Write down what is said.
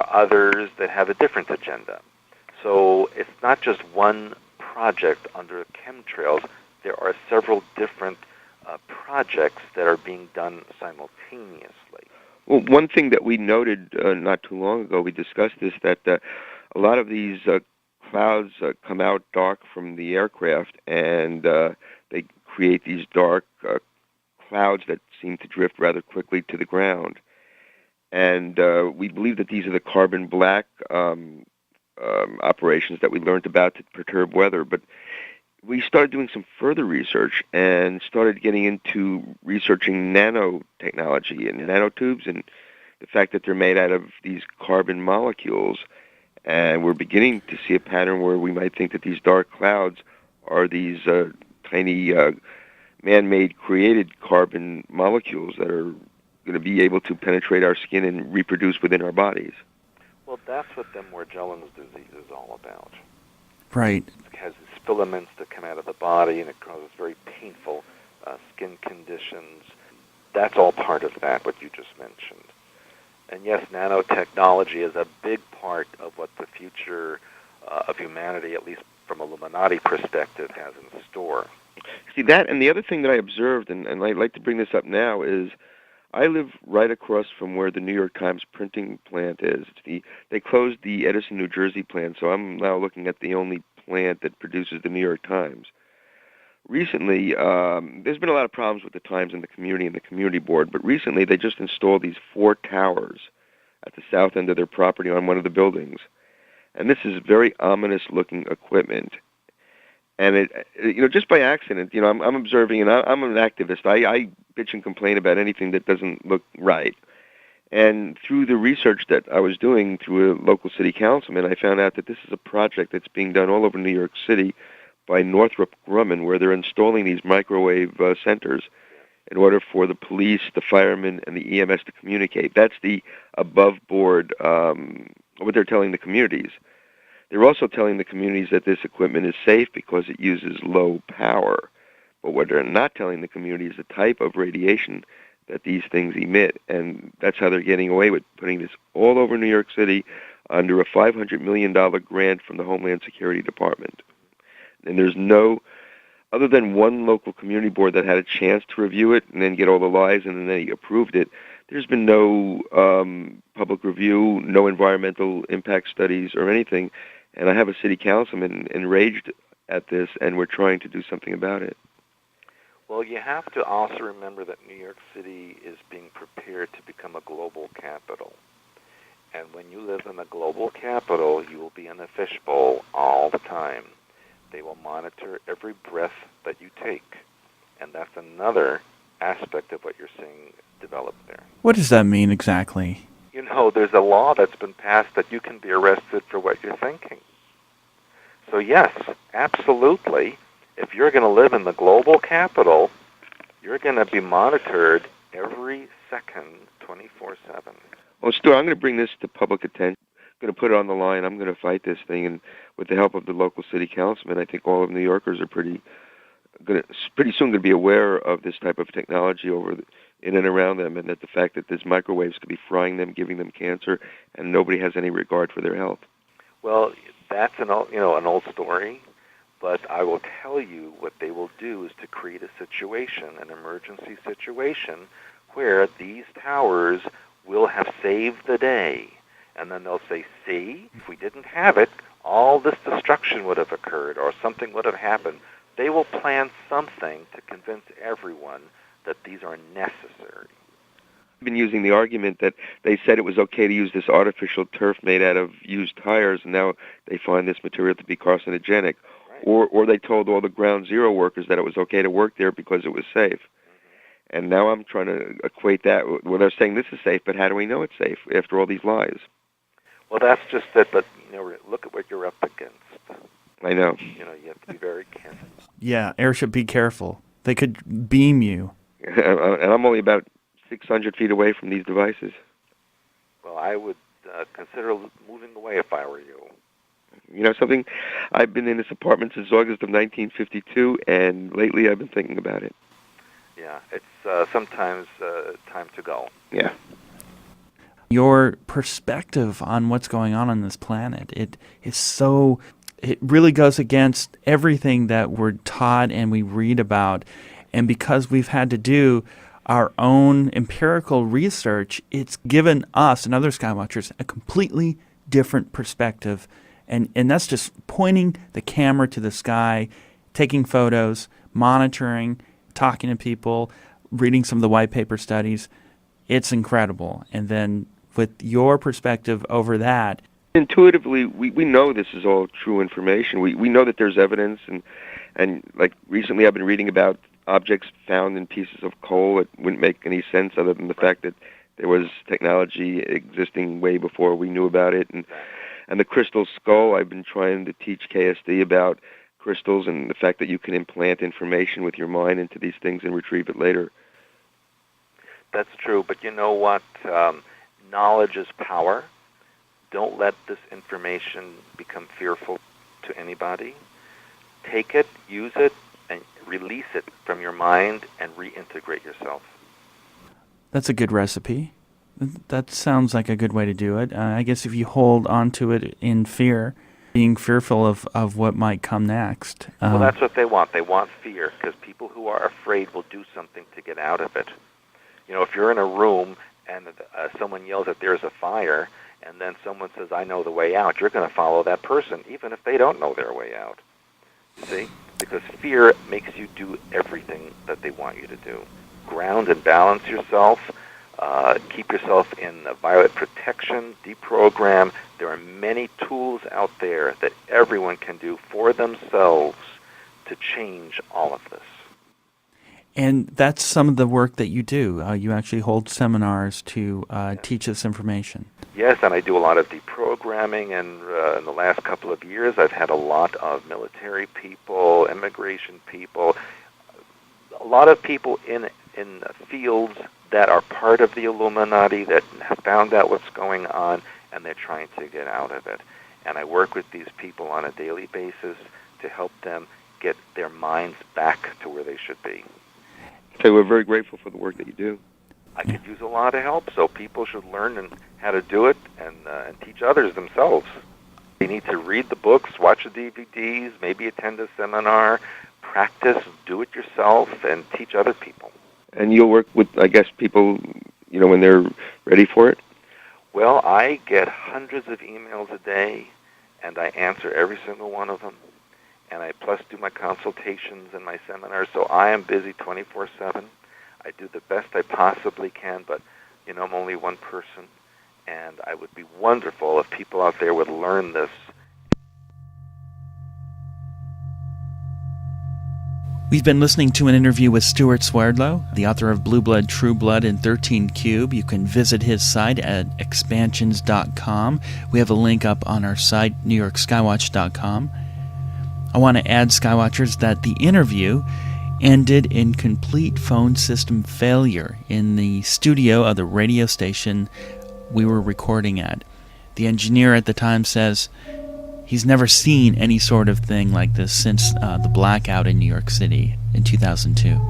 are others that have a different agenda. So it's not just one project under chemtrails. There are several different projects that are being done simultaneously. Well, one thing that we noted not too long ago, we discussed this, that a lot of these clouds come out dark from the aircraft, and they create these dark clouds that seem to drift rather quickly to the ground. And we believe that these are the carbon black operations that we learned about to perturb weather. But we started doing some further research and started getting into researching nanotechnology and nanotubes and the fact that they're made out of these carbon molecules. And we're beginning to see a pattern where we might think that these dark clouds are these tiny man-made created carbon molecules that are going to be able to penetrate our skin and reproduce within our bodies. Well, that's what the Morgellons disease is all about. Right. It has these filaments that come out of the body, and it causes very painful skin conditions. That's all part of that, what you just mentioned. And yes, nanotechnology is a big part of what the future of humanity, at least from Illuminati perspective, has in store. See, that, and the other thing that I observed, and I'd like to bring this up now, is I live right across from where the New York Times printing plant is. They closed the Edison, New Jersey plant, so I'm now looking at the only plant that produces the New York Times. Recently, there's been a lot of problems with the Times and the community board, but recently they just installed these 4 towers at the south end of their property on one of the buildings. And this is very ominous-looking equipment. And it, just by accident, I'm observing, and I'm an activist. I bitch and complain about anything that doesn't look right. And through the research that I was doing through a local city councilman, I found out that this is a project that's being done all over New York City by Northrop Grumman, where they're installing these microwave centers in order for the police, the firemen, and the EMS to communicate. That's the above-board, what they're telling the communities. They're also telling the communities that this equipment is safe because it uses low power. But what they're not telling the community is the type of radiation that these things emit, and that's how they're getting away with putting this all over New York City under a $500 million grant from the Homeland Security Department. And there's no, other than one local community board that had a chance to review it and then get all the lies and then they approved it, there's been no public review, no environmental impact studies or anything. And I have a city councilman enraged at this, and we're trying to do something about it. Well, you have to also remember that New York City is being prepared to become a global capital. And when you live in a global capital, you will be in a fishbowl all the time. They will monitor every breath that you take. And that's another aspect of what you're seeing develop there. What does that mean exactly? There's a law that's been passed that you can be arrested for what you're thinking. So yes, absolutely, if you're going to live in the global capital, you're going to be monitored every second, 24/7. Well, Stuart, I'm going to bring this to public attention. I'm going to put it on the line. I'm going to fight this thing, and with the help of the local city councilman, I think all of New Yorkers are pretty soon going to be aware of this type of technology in and around them, and that the fact that these microwaves could be frying them, giving them cancer, and nobody has any regard for their health. Well, that's an old story, but I will tell you what they will do is to create a situation, an emergency situation, where these towers will have saved the day. And then they'll say, see, if we didn't have it, all this destruction would have occurred or something would have happened. They will plan something to convince everyone that these are necessary. I've been using the argument that they said it was okay to use this artificial turf made out of used tires, and now they find this material to be carcinogenic. Right. Or they told all the Ground Zero workers that it was okay to work there because it was safe. Mm-hmm. And now I'm trying to equate that. Well, they're saying this is safe, but how do we know it's safe after all these lies? Well, that's just it, but look at what you're up against. I know. You have to be very careful. Yeah, airship, be careful. They could beam you. And I'm only about 600 feet away from these devices. Well, I would consider moving away if I were you. You know something? I've been in this apartment since August of 1952, and lately I've been thinking about it. Yeah, it's sometimes time to go. Yeah. Your perspective on what's going on this planet, it really goes against everything that we're taught and we read about. And because we've had to do our own empirical research, it's given us and other Skywatchers a completely different perspective. And that's just pointing the camera to the sky, taking photos, monitoring, talking to people, reading some of the white paper studies. It's incredible. And then with your perspective over that, intuitively, we know this is all true information. We know that there's evidence, and like recently I've been reading about objects found in pieces of coal that wouldn't make any sense other than the fact that there was technology existing way before we knew about it. And the crystal skull, I've been trying to teach KSD about crystals and the fact that you can implant information with your mind into these things and retrieve it later. That's true, but you know what? Knowledge is power. Don't let this information become fearful to anybody. Take it, use it, and release it from your mind and reintegrate yourself. That's a good recipe. That sounds like a good way to do it. I guess if you hold on to it in fear, being fearful of what might come next. Well, that's what they want. They want fear, because people who are afraid will do something to get out of it. You know, if you're in a room and someone yells that there's a fire, and then someone says, I know the way out, you're going to follow that person, even if they don't know their way out. See? Because fear makes you do everything that they want you to do. Ground and balance yourself. Keep yourself in violet protection, deprogram. There are many tools out there that everyone can do for themselves to change all of this. And that's some of the work that you do. You actually hold seminars to teach this information. Yes, and I do a lot of deprogramming, and in the last couple of years I've had a lot of military people, immigration people, a lot of people in fields that are part of the Illuminati that have found out what's going on, and they're trying to get out of it. And I work with these people on a daily basis to help them get their minds back to where they should be. So we're very grateful for the work that you do. I could use a lot of help, so people should learn how to do it and teach others themselves. They need to read the books, watch the DVDs, maybe attend a seminar, practice, do it yourself, and teach other people. And you'll work with, I guess, people, you know, when they're ready for it? Well, I get hundreds of emails a day, and I answer every single one of them. And I plus do my consultations and my seminars, so I am busy 24/7. I do the best I possibly can, but, you know, I'm only one person, and I would be wonderful if people out there would learn this. We've been listening to an interview with Stuart Swerdlow, the author of Blue Blood, True Blood, and 13 Cube. You can visit his site at expansions.com. We have a link up on our site, newyorkskywatch.com. I want to add, Skywatchers, that the interview ended in complete phone system failure in the studio of the radio station we were recording at. The engineer at the time says he's never seen any sort of thing like this since the blackout in New York City in 2002.